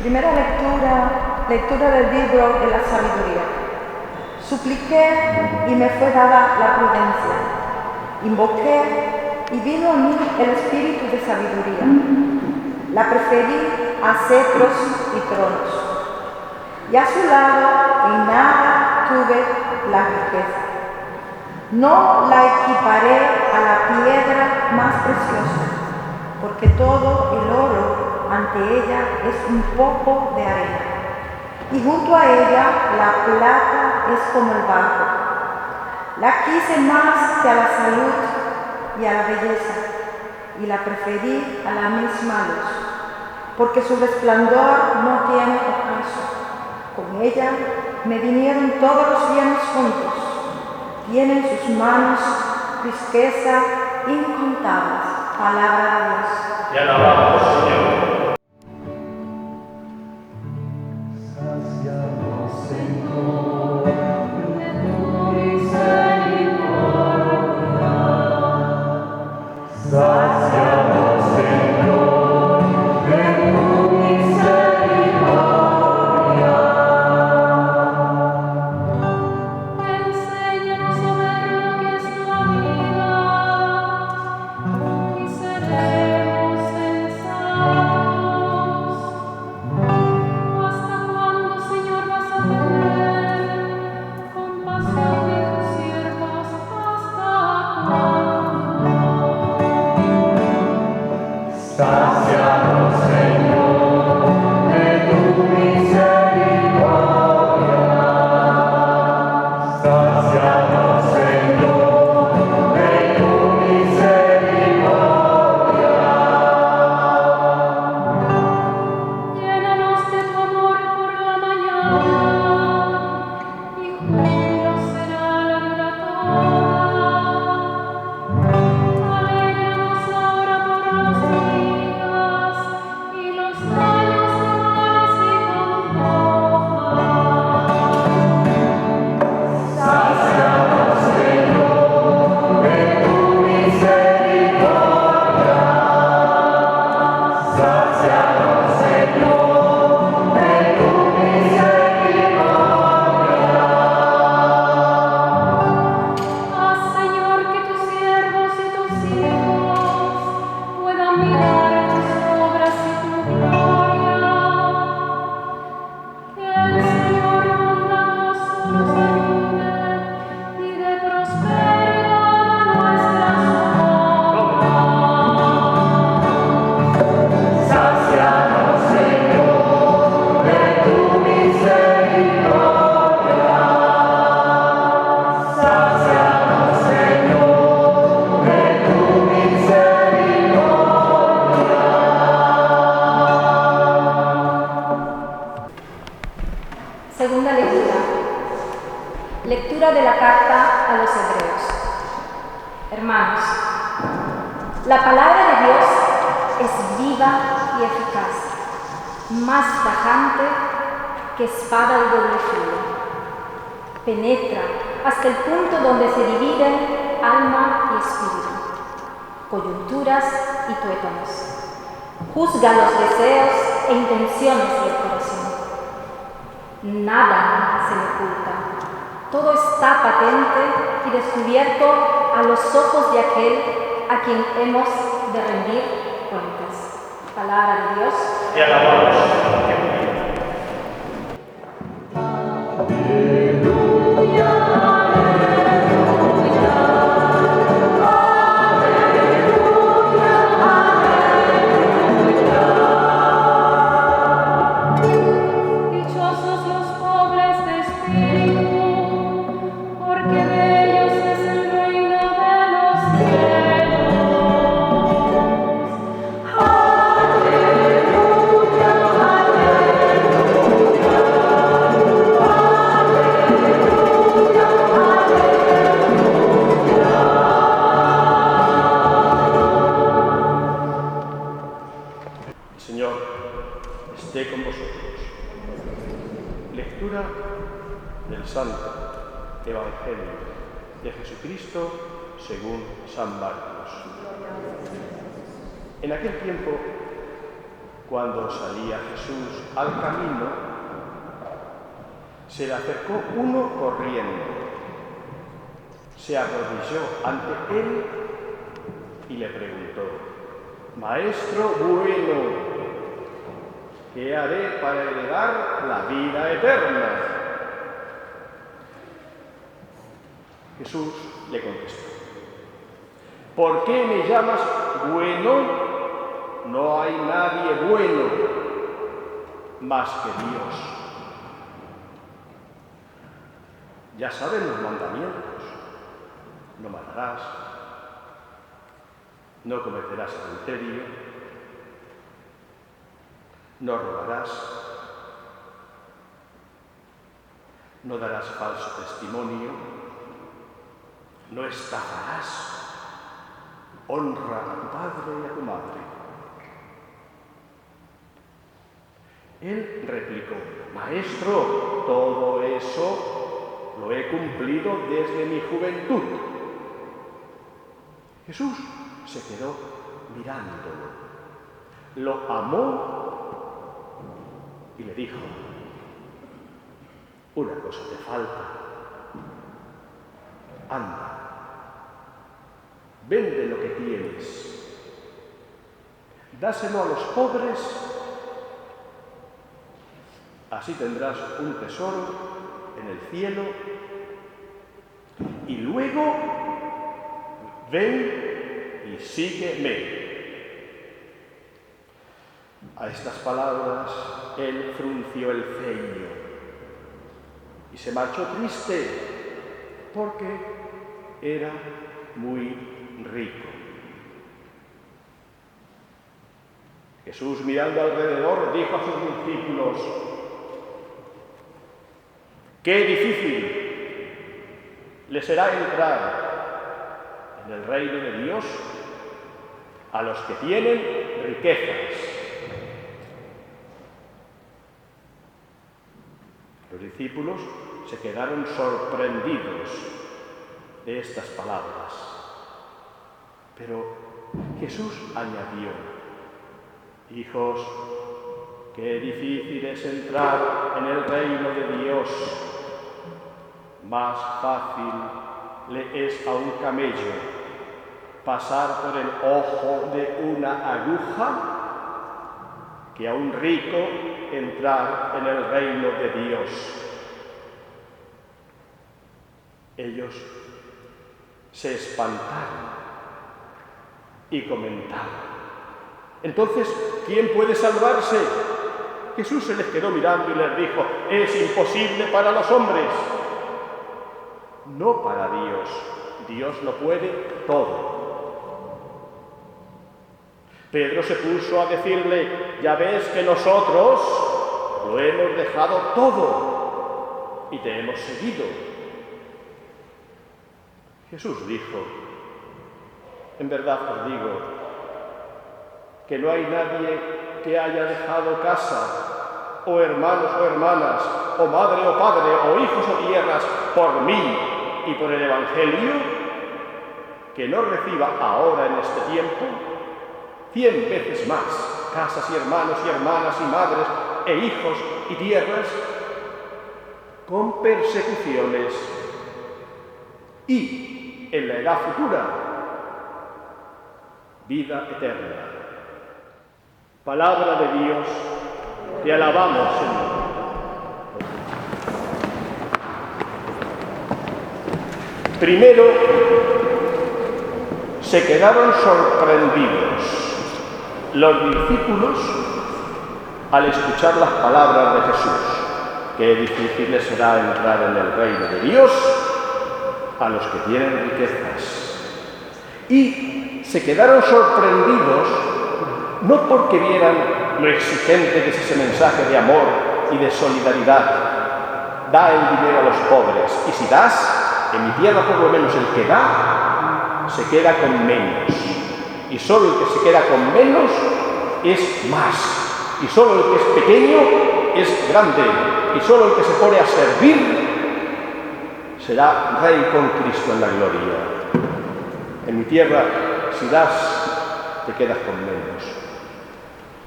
Primera lectura del libro de la sabiduría. Supliqué y me fue dada la prudencia. Invoqué y vino a mí el espíritu de sabiduría. La preferí a cetros y tronos. Y a su lado en nada tuve la riqueza. No la equiparé a la piedra más preciosa, porque todo el oro ante ella es un poco de arena, y junto a ella la plata es como el barro. La quise más que a la salud y a la belleza, y la preferí a la misma luz, porque su resplandor no tiene ocaso. Con ella me vinieron todos los bienes juntos. Tiene en sus manos riqueza incontables. Palabra de Dios. Te alabamos, Señor. Segunda lectura. Lectura de la carta a los Hebreos. Hermanos, la palabra de Dios es viva y eficaz, más tajante que espada de doble filo. Penetra hasta el punto donde se dividen alma y espíritu, coyunturas y tuétanos. Juzga los deseos e intenciones del corazón. Nada se le oculta. Todo está patente y descubierto a los ojos de aquel a quien hemos de rendir cuentas. Palabra de Dios. Te alabamos, Señor. Esté con vosotros. Lectura del Santo Evangelio de Jesucristo según San Marcos. En aquel tiempo Cuando salía Jesús al camino, se le acercó uno corriendo, se arrodilló ante él y le preguntó: «Maestro bueno, ¿qué haré para heredar la vida eterna?». Jesús le contestó: «¿Por qué me llamas bueno? No hay nadie bueno más que Dios. Ya saben los mandamientos: no matarás, no cometerás adulterio, no robarás, no darás falso testimonio, no estafarás, honra a tu padre y a tu madre». Él replicó: «Maestro, todo eso lo he cumplido desde mi juventud». Jesús se quedó mirándolo, lo amó y le dijo: «Una cosa te falta. Anda, vende lo que tienes, dáselo a los pobres, así tendrás un tesoro en el cielo, y luego ven y sígueme». A estas palabras él frunció el ceño y se marchó triste porque era muy rico. Jesús, mirando alrededor, dijo a sus discípulos: «Qué difícil le será entrar en el reino de Dios a los que tienen riquezas». Los discípulos se quedaron sorprendidos de estas palabras. Pero Jesús añadió: «Hijos, qué difícil es entrar en el reino de Dios. Más fácil le es a un camello pasar por el ojo de una aguja que a un rico entrar en el reino de Dios». Ellos se espantaron y comentaron: «Entonces, ¿quién puede salvarse?». Jesús se les quedó mirando y les dijo: «Es imposible para los hombres, no para Dios. Dios lo puede todo». Pedro se puso a decirle: «Ya ves que nosotros lo hemos dejado todo y te hemos seguido». Jesús dijo: «En verdad os digo que no hay nadie que haya dejado casa, o hermanos o hermanas, o madre o padre, o hijos o tierras, por mí y por el Evangelio, que no reciba ahora en este tiempo 100 veces más casas y hermanos y hermanas y madres e hijos y tierras, con persecuciones, y en la edad futura vida eterna». Palabra de Dios, te alabamos, Señor. Primero, se quedaron sorprendidos los discípulos al escuchar las palabras de Jesús: «Qué difícil les será entrar en el reino de Dios a los que tienen riquezas». Y se quedaron sorprendidos no porque vieran lo exigente que es ese mensaje de amor y de solidaridad: da el dinero a los pobres, y si das, en mi tierra por lo menos el que da se queda con menos, y solo el que se queda con menos es más, y solo el que es pequeño es grande, y solo el que se pone a servir será rey con Cristo en la gloria. En mi tierra, si das, te quedas con menos.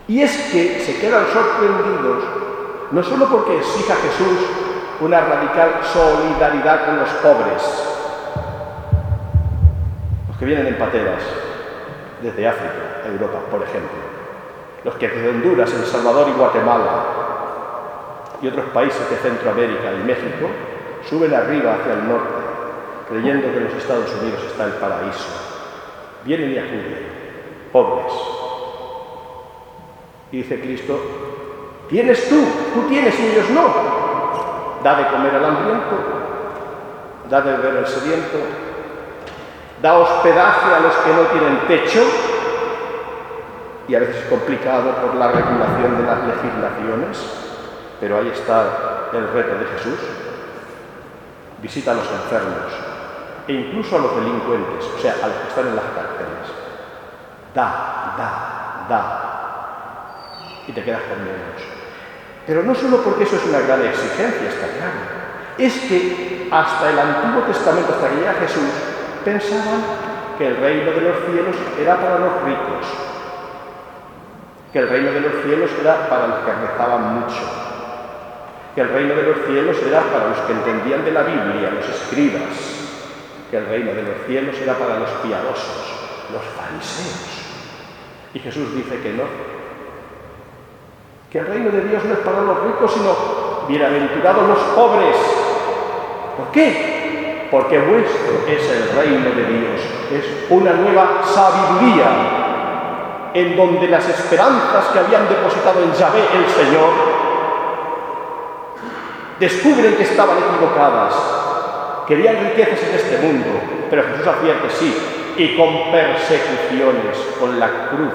Y es que se quedan sorprendidos, no solo porque exija Jesús una radical solidaridad con los pobres, los que vienen en pateras desde África a Europa, por ejemplo, los que desde Honduras, El Salvador y Guatemala y otros países de Centroamérica y México suben arriba hacia el norte, creyendo que en los Estados Unidos está el paraíso. Vienen y acuden, pobres. Y dice Cristo, tienes tú tienes y ellos no. Da de comer al hambriento, da de beber al sediento, da hospedaje a los que no tienen techo, y a veces es complicado por la regulación de las legislaciones, pero ahí está el reto de Jesús. Visita a los enfermos e incluso a los delincuentes, o sea, a los que están en las cárceles. Da. Y te quedas con menos. Pero no solo porque eso es una gran exigencia, está claro. Es que hasta el Antiguo Testamento, hasta que llega Jesús, pensaban que el reino de los cielos era para los ricos, que el reino de los cielos era para los que rezaban mucho, que el reino de los cielos era para los que entendían de la Biblia, los escribas, que el reino de los cielos era para los piadosos, los fariseos. Y Jesús dice que no, que el reino de Dios no es para los ricos, sino bienaventurados los pobres. ¿Por qué? Porque vuestro es el reino de Dios, es una nueva sabiduría, en donde las esperanzas que habían depositado en Yahvé, el Señor, descubren que estaban equivocadas. Querían riquezas en este mundo, pero Jesús advierte, sí, y con persecuciones, con la cruz.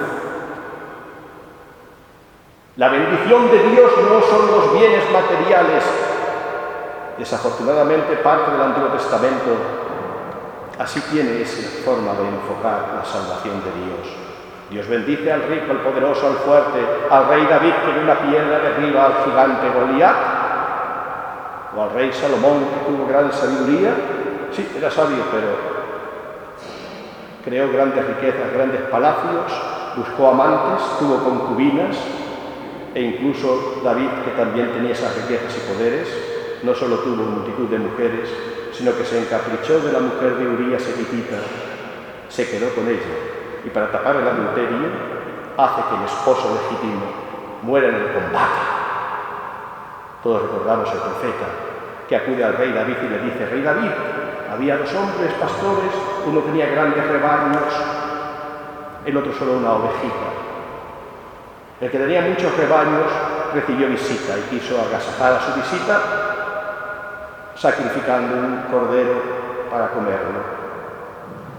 La bendición de Dios no son los bienes materiales. Desafortunadamente, parte del Antiguo Testamento así tiene esa forma de enfocar la salvación de Dios. Dios bendice al rico, al poderoso, al fuerte, al rey David que en una piedra derriba al gigante Goliat, o al rey Salomón que tuvo gran sabiduría. Sí, era sabio, pero creó grandes riquezas, grandes palacios, buscó amantes, tuvo concubinas, e incluso David, que también tenía esas riquezas y poderes, no solo tuvo multitud de mujeres, sino que se encaprichó de la mujer de Urías elitita, se quedó con ella, y para tapar el adulterio hace que el esposo legítimo muera en el combate. Todos recordamos al profeta que acude al rey David y le dice: Rey David, había dos hombres pastores, uno tenía grandes rebaños, el otro solo una ovejita. El que tenía muchos rebaños recibió visita y quiso agasajar a su visita sacrificando un cordero para comerlo.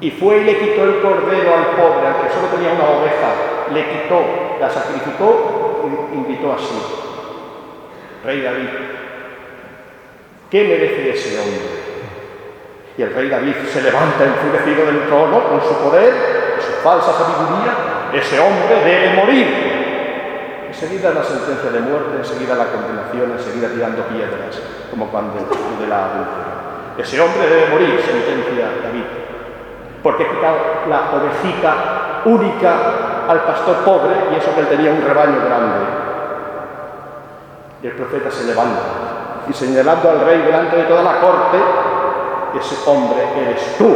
Y fue y le quitó el cordero al pobre, al que solo tenía una oveja, le quitó, la sacrificó y invitó así: Rey David, ¿qué merece ese hombre? Y el rey David se levanta enfurecido del trono con su poder, con su falsa sabiduría: ese hombre debe morir. Enseguida la sentencia de muerte, enseguida la condenación, enseguida tirando piedras, como cuando de la adúltera. Ese hombre debe morir, sentencia David, porque quitó la ovejita única al pastor pobre, y eso que él tenía un rebaño grande. Y el profeta se levanta y, señalando al rey delante de toda la corte: ese hombre eres tú.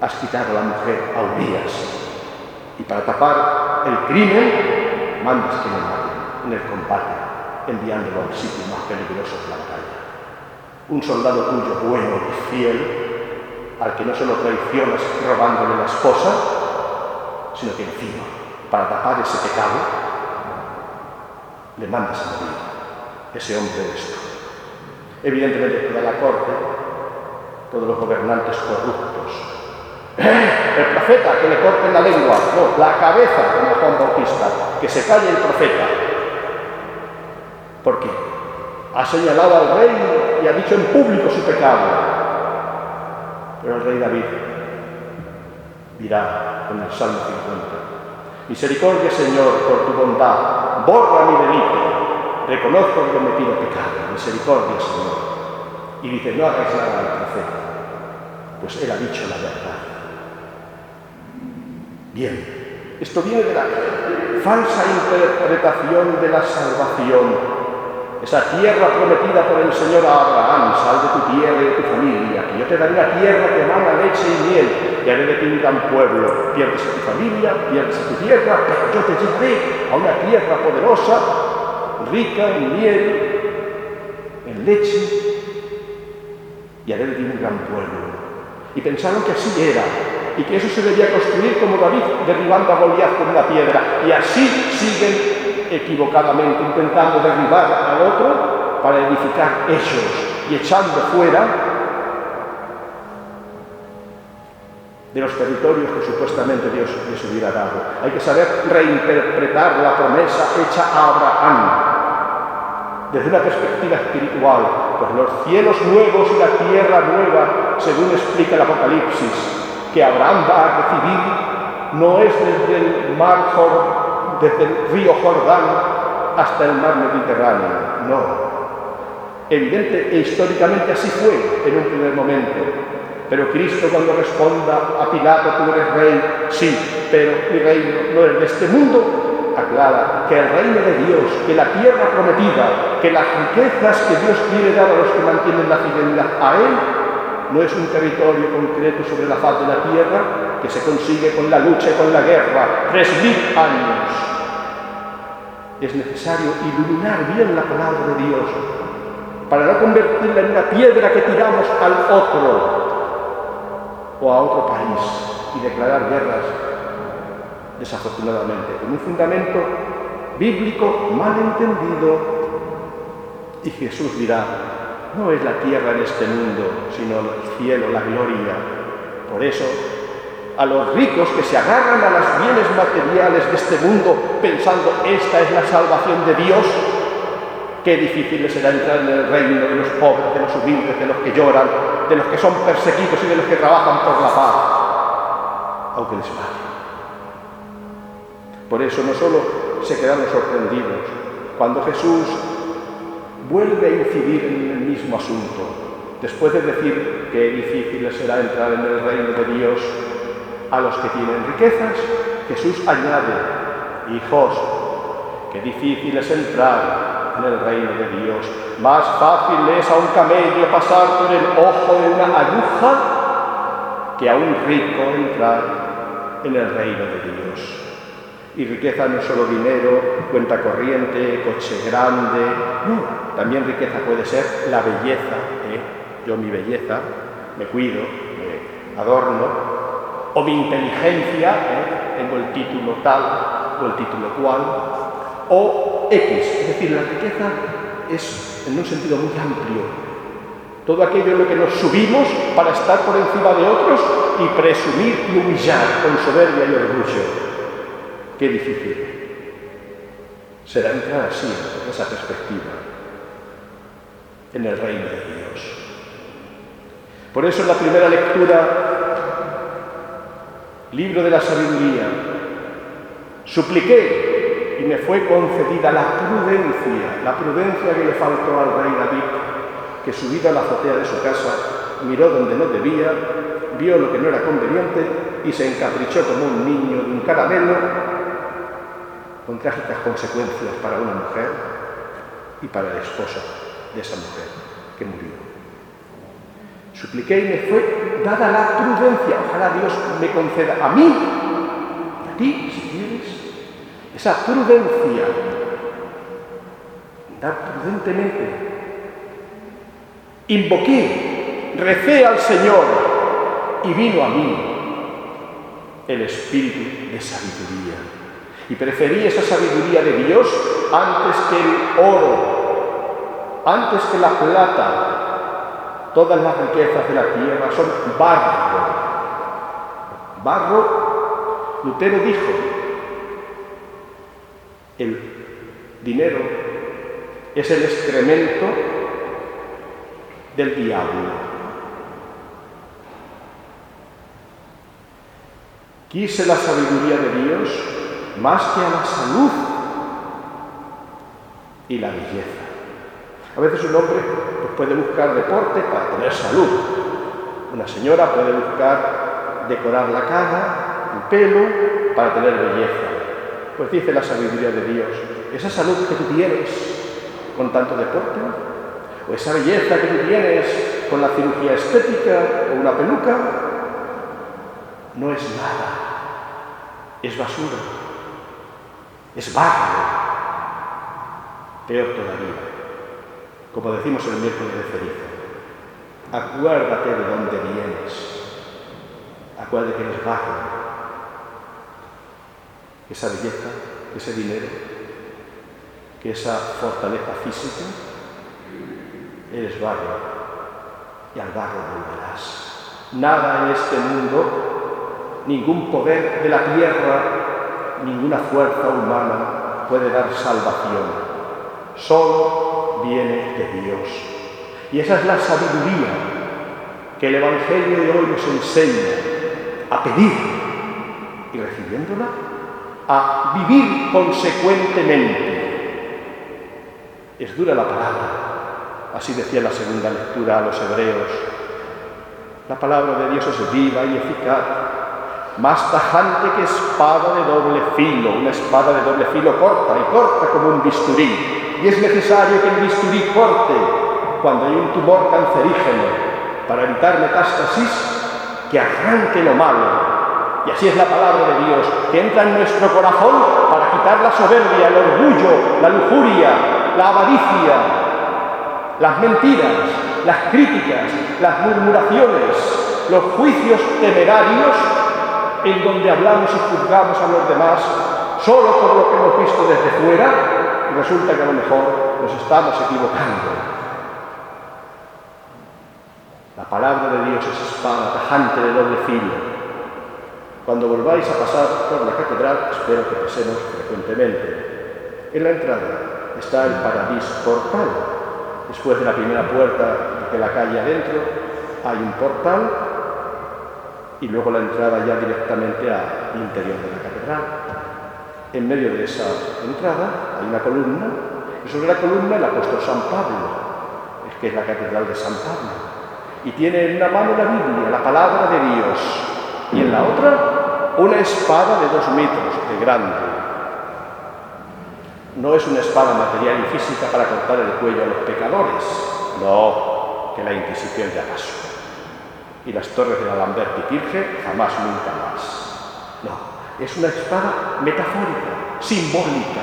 Has quitado a la mujer a Urías, y para tapar el crimen mandas que le maten en el combate, enviándolo al sitio más peligroso de la batalla. Un soldado tuyo bueno y fiel, al que no solo traicionas robándole la esposa, sino que encima, para tapar ese pecado, le mandas a morir. Ese hombre eres tú. Evidentemente toda la corte, todos los gobernantes corruptos: el profeta, que le corten la lengua, no, la cabeza, como Juan Bautista, que se calle el profeta. ¿Por qué? Ha señalado al rey y ha dicho en público su pecado. Pero el rey David dirá con el Salmo 50: misericordia, Señor, por tu bondad, borra mi delito, reconozco que he cometido pecado, misericordia, Señor. Y dice: no hagáis nada al profeta, pues él ha dicho la verdad. Bien, Esto viene de la falsa interpretación de la salvación. Esa tierra prometida por el Señor a Abraham: sal de tu tierra y de tu familia, que yo te daré una tierra que emana leche y miel, y haré de ti un gran pueblo. Pierdes a tu familia, pierdes a tu tierra, pero yo te llevaré a una tierra poderosa, rica en miel, en leche, y haré de ti un gran pueblo. Y pensaron que así era, y que eso se debía construir como David derribando a Goliat con una piedra, y así siguen equivocadamente intentando derribar al otro para edificar ellos y echando fuera de los territorios que supuestamente Dios les hubiera dado. Hay que saber reinterpretar la promesa hecha a Abraham desde una perspectiva espiritual, pues los cielos nuevos y la tierra nueva, según explica el Apocalipsis, que Abraham va a recibir, no es desde el desde el río Jordán hasta el mar Mediterráneo, no. Evidente e históricamente así fue en un primer momento, pero Cristo, cuando responda a Pilato: tú eres rey, sí, pero mi reino no es de este mundo, aclara que el reino de Dios, que la tierra prometida, que las riquezas que Dios quiere dar a los que mantienen la fidelidad a Él, no es un territorio concreto sobre la faz de la tierra que se consigue con la lucha y con la guerra. 3000 años. Es necesario iluminar bien la palabra de Dios para no convertirla en una piedra que tiramos al otro o a otro país y declarar guerras, desafortunadamente, con un fundamento bíblico mal entendido. Y Jesús dirá: no es la tierra en este mundo, sino el cielo, la gloria. Por eso, a los ricos que se agarran a los bienes materiales de este mundo pensando esta es la salvación de Dios, qué difícil les será entrar en el reino de los pobres, de los humildes, de los que lloran, de los que son perseguidos y de los que trabajan por la paz, aunque les maten. Por eso no solo se quedaron sorprendidos cuando Jesús vuelve a incidir en el mismo asunto, después de decir que difícil les será entrar en el reino de Dios a los que tienen riquezas. Jesús añade: hijos, qué difícil es entrar en el reino de Dios. Más fácil es a un camello pasar por el ojo de una aguja que a un rico entrar en el reino de Dios. Y riqueza no es solo dinero, cuenta corriente, coche grande, no, también riqueza puede ser la belleza. Yo mi belleza, me cuido, me adorno, o mi inteligencia, tengo el título tal o el título cual, o X, es decir, la riqueza es en un sentido muy amplio. Todo aquello en lo que nos subimos para estar por encima de otros y presumir y humillar con soberbia y orgullo. Qué difícil será entrar así, en esa perspectiva, en el reino de Dios. Por eso en la primera lectura, libro de la sabiduría, supliqué y me fue concedida la prudencia que le faltó al rey David, que subido a la azotea de su casa, miró donde no debía, vio lo que no era conveniente y se encaprichó como un niño de un caramelo, con trágicas consecuencias para una mujer y para la esposa de esa mujer que murió. Supliqué y me fue dada la prudencia. Ojalá Dios me conceda a mí y a ti, si quieres, esa prudencia. Andar prudentemente. Invoqué, recé al Señor y vino a mí el espíritu de sabiduría. Y preferí esa sabiduría de Dios antes que el oro, antes que la plata. Todas las riquezas de la tierra son barro. Barro, Lutero dijo, el dinero es el excremento del diablo. Quise la sabiduría de Dios más que a la salud y la belleza. A veces un hombre puede buscar deporte para tener salud. Una señora puede buscar decorar la cara, el pelo, para tener belleza. Pues dice la sabiduría de Dios, esa salud que tú tienes con tanto deporte, o esa belleza que tú tienes con la cirugía estética o una peluca, no es nada, es basura, es barro. Peor todavía, como decimos el miércoles de ceniza, acuérdate de dónde vienes, acuérdate que eres barro, que esa belleza, que ese dinero, que esa fortaleza física, eres barro y al barro volverás. Nada en este mundo, ningún poder de la tierra, ninguna fuerza humana puede dar salvación. Solo viene de Dios. Y esa es la sabiduría que el Evangelio de hoy nos enseña a pedir y recibiéndola, a vivir consecuentemente. Es dura la palabra, así decía la segunda lectura a los hebreos. La palabra de Dios es viva y eficaz, más tajante que espada de doble filo, una espada de doble filo corta y corta como un bisturí. Y es necesario que el bisturí corte cuando hay un tumor cancerígeno para evitar metástasis, que arranque lo malo. Y así es la palabra de Dios, que entra en nuestro corazón para quitar la soberbia, el orgullo, la lujuria, la avaricia, las mentiras, las críticas, las murmuraciones, los juicios temerarios en donde hablamos y juzgamos a los demás solo por lo que hemos visto desde fuera y resulta que a lo mejor nos estamos equivocando. La palabra de Dios es espada tajante de doble filo. Cuando volváis a pasar por la catedral, espero que pasemos frecuentemente. En la entrada está el Paradís Portal. Después de la primera puerta de la calle adentro hay un portal y luego la entrada ya directamente al interior de la catedral. En medio de esa entrada hay una columna y sobre la columna el apóstol San Pablo, que es la catedral de San Pablo. Y tiene en una mano la Biblia, la palabra de Dios, y en la otra una espada de 2 metros de grande. No es una espada material y física para cortar el cuello a los pecadores, no, que la Inquisición ya pasó. Y las torres de la Lambert y Kirche jamás, nunca más. No, es una espada metafórica, simbólica.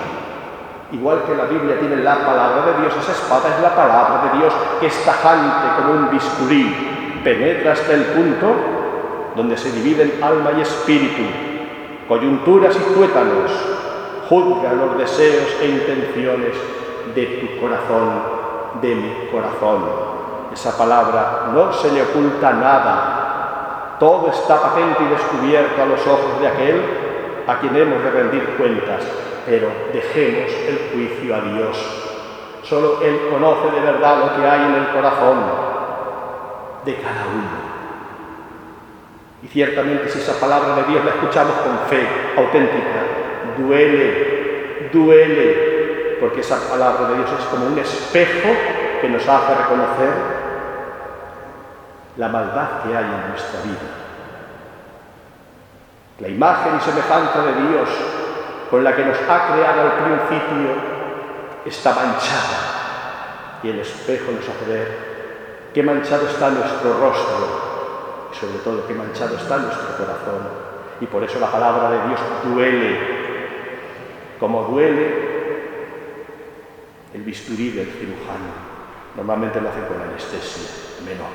Igual que la Biblia tiene la palabra de Dios, esa espada es la palabra de Dios, que es tajante como un bisturí, penetra hasta el punto donde se dividen alma y espíritu, coyunturas y tuétanos, juzga los deseos e intenciones de tu corazón, de mi corazón. Esa palabra no se le oculta nada, todo está patente y descubierto a los ojos de aquel a quien hemos de rendir cuentas. Pero dejemos el juicio a Dios. Solo Él conoce de verdad lo que hay en el corazón de cada uno. Y ciertamente si esa palabra de Dios la escuchamos con fe auténtica, duele, porque esa palabra de Dios es como un espejo que nos hace reconocer la maldad que hay en nuestra vida. La imagen y semejanza de Dios con la que nos ha creado al principio, está manchada. Y el espejo nos hace ver qué manchado está nuestro rostro y sobre todo qué manchado está nuestro corazón. Y por eso la palabra de Dios duele, como duele el bisturí del cirujano. Normalmente lo hacen con anestesia menor.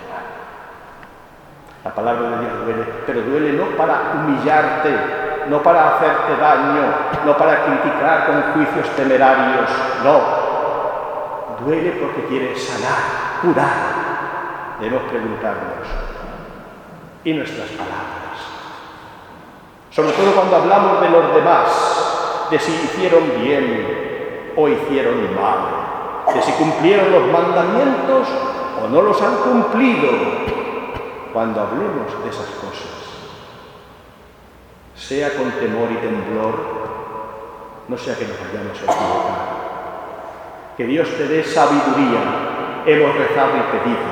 La palabra de Dios duele, pero duele no para humillarte, no para hacerte daño, no para criticar con juicios temerarios, no. Duele porque quiere sanar, curar. Debemos preguntarnos, ¿y nuestras palabras? Sobre todo cuando hablamos de los demás, de si hicieron bien o hicieron mal, de si cumplieron los mandamientos o no los han cumplido. Cuando hablemos de esas cosas, sea con temor y temblor, no sea que nos vayamos a equivocar. Que Dios te dé sabiduría, hemos rezado y pedido,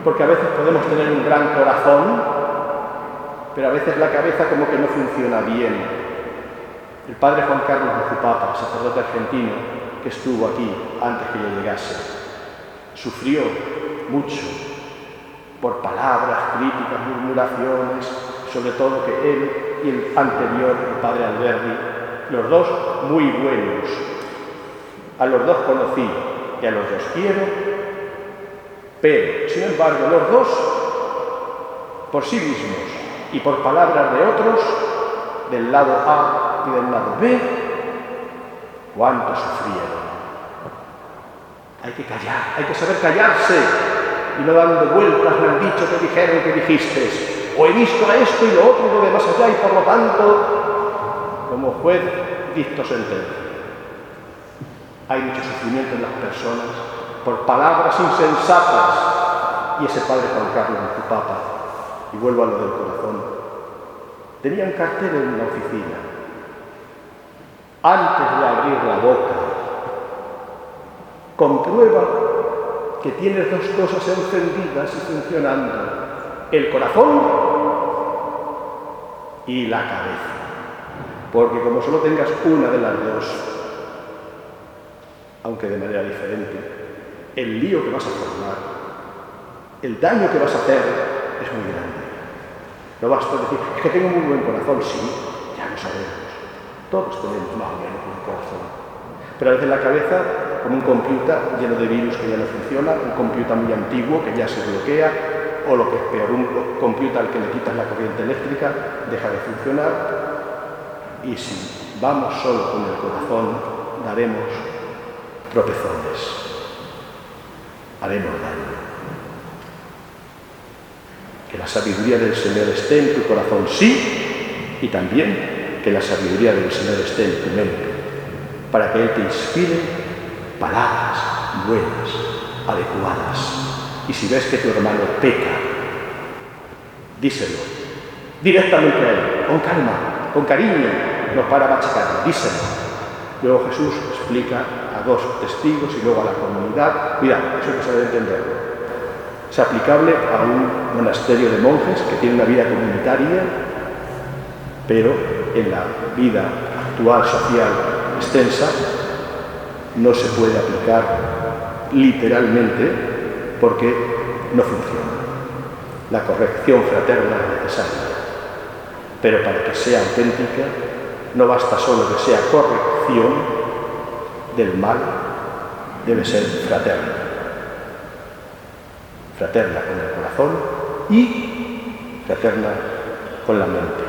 porque a veces podemos tener un gran corazón, pero a veces la cabeza como que no funciona bien, El padre Juan Carlos Muzupapa, sacerdote argentino que estuvo aquí antes que yo llegase, sufrió mucho por palabras, críticas, murmuraciones, sobre todo que él y el anterior, el padre Alberdi, los dos muy buenos, a los dos conocí y a los dos quiero, pero, sin embargo, los dos, por sí mismos y por palabras de otros, del lado A y del lado B, cuánto sufrieron. Hay que callar, hay que saber callarse y no dando vueltas, me han dicho que dijeron que dijiste, o he visto esto y lo otro y lo de más allá y por lo tanto, como juez dicto sentencia. Hay mucho sufrimiento en las personas por palabras insensatas y ese padre Juan Carlos Muzupapa, y vuelvo a lo del corazón, tenía un cartel en la oficina. Antes de abrir la boca, comprueba que tienes dos cosas encendidas y funcionando: el corazón y la cabeza. Porque como solo tengas una de las dos, aunque de manera diferente, el lío que vas a formar, el daño que vas a hacer es muy grande. No basta decir, es que tengo muy buen corazón, sí, ya lo sabemos. Todos tenemos más o menos un corazón. Pero a veces la cabeza, como un computer lleno de virus que ya no funciona, un computer muy antiguo que ya se bloquea, o lo que es peor, un computer al que le quitas la corriente eléctrica, deja de funcionar. Y si vamos solo con el corazón, daremos tropezones, haremos daño. Que la sabiduría del Señor esté en tu corazón, sí, y también que la sabiduría del Señor esté en tu mente, para que Él te inspire palabras buenas, adecuadas. Y si ves que tu hermano peca, díselo directamente a él, con calma, con cariño, no para machacarlo, díselo. Luego Jesús explica a dos testigos y luego a la comunidad. Cuidado, eso hay que saber entenderlo. Es aplicable a un monasterio de monjes que tiene una vida comunitaria, pero en la vida actual social extensa no se puede aplicar literalmente porque no funciona. La corrección fraterna es necesaria, pero para que sea auténtica no basta solo que sea corrección del mal, debe ser fraterna. Fraterna con el corazón y fraterna con la mente.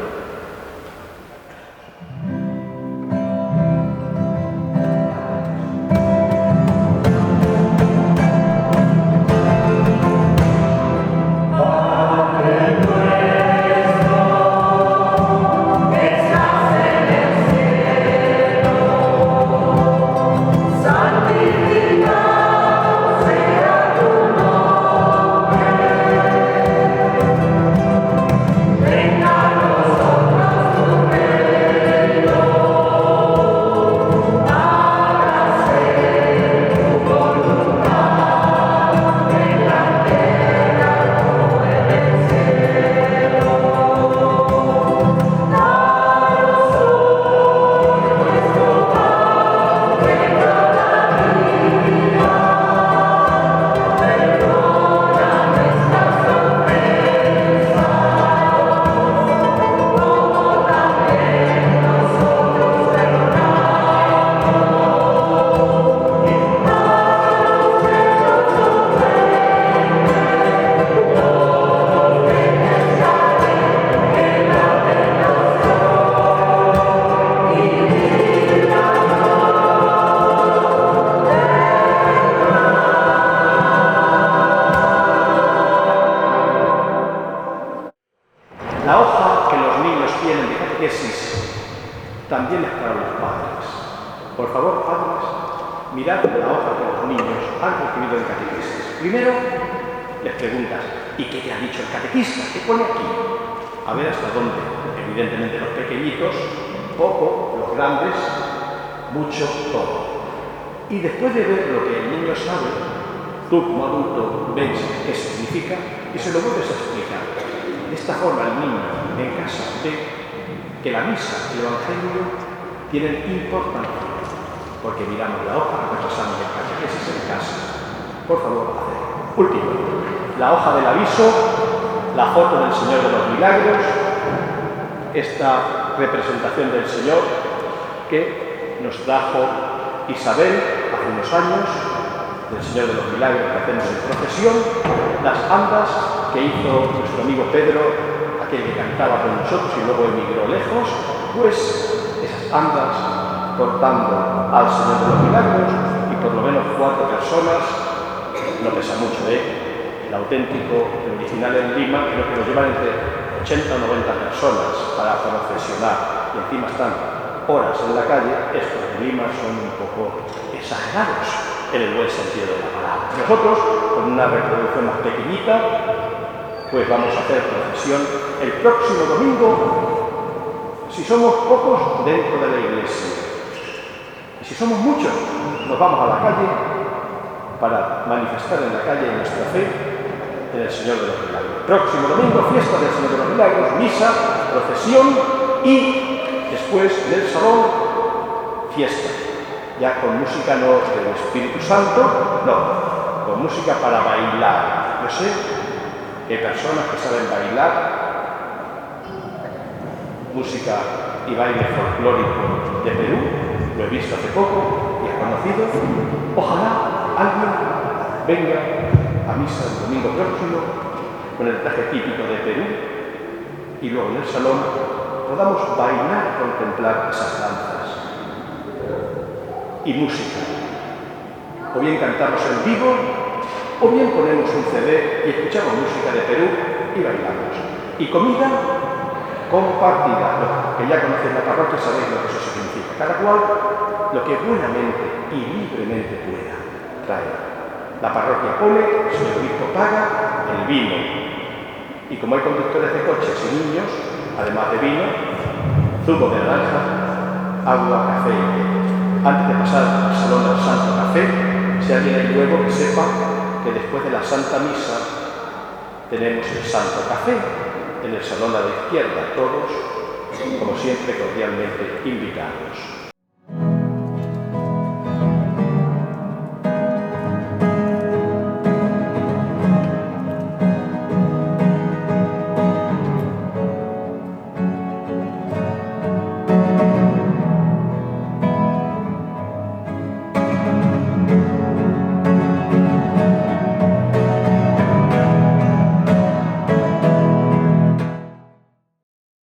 La hoja que los niños tienen de catequesis también es para los padres. Por favor, padres, mirad la hoja que los niños han recibido de catequesis. Primero, les preguntas, ¿y qué te ha dicho el catequista? ¿Qué pone aquí? A ver hasta dónde. Evidentemente los pequeñitos, poco, los grandes, mucho, todo. Y después de ver lo que el niño sabe, tú como adulto ves qué significa y se lo vuelves a explicar. De esta forma el niño en casa ve que la misa, el Evangelio, tienen importancia, porque miramos la hoja, repasamos el catequesis en casa. Por favor, haced. Último, la hoja del aviso, la foto del Señor de los Milagros, esta representación del Señor que nos trajo Isabel hace unos años, del Señor de los Milagros que hacemos en procesión, las andas que hizo nuestro amigo Pedro, aquel que cantaba con nosotros y luego emigró lejos, pues esas andas portando al Señor de los Milagros y por lo menos 4 personas, no pesa mucho, el auténtico, el original en Lima, creo que nos llevan entre 80 o 90 personas para procesionar y encima están horas en la calle. Estos de Lima son un poco exagerados en el buen sentido de la palabra. Nosotros, con una reproducción más pequeñita, pues vamos a hacer procesión el próximo domingo, si somos pocos, dentro de la iglesia. Y si somos muchos, nos vamos a la calle para manifestar en la calle nuestra fe en el Señor de los Milagros. Próximo domingo, fiesta del Señor de los Milagros, misa, procesión y después en el salón, fiesta. Ya con música no del Espíritu Santo, no, con música para bailar. Yo sé que hay personas que saben bailar música y baile folclórico de Perú, lo he visto hace poco y he conocido. Ojalá alguien venga a misa el domingo próximo con el traje típico de Perú y luego en el salón podamos bailar, contemplar esas danzas y música. O bien cantamos en vivo, o bien ponemos un CD y escuchamos música de Perú y bailamos. Y comida compartida. Los que ya conocéis la parroquia sabéis lo que eso significa. Cada cual lo que buenamente y libremente pueda traer. La parroquia pone, el señor obispo paga el vino. Y como hay conductores de coches y niños, además de vino, zumo de naranja, agua, café y té. Antes de pasar al salón del Santo Café, si alguien hay luego que sepa que después de la Santa Misa tenemos el Santo Café en el salón a la izquierda, todos, como siempre, cordialmente invitados.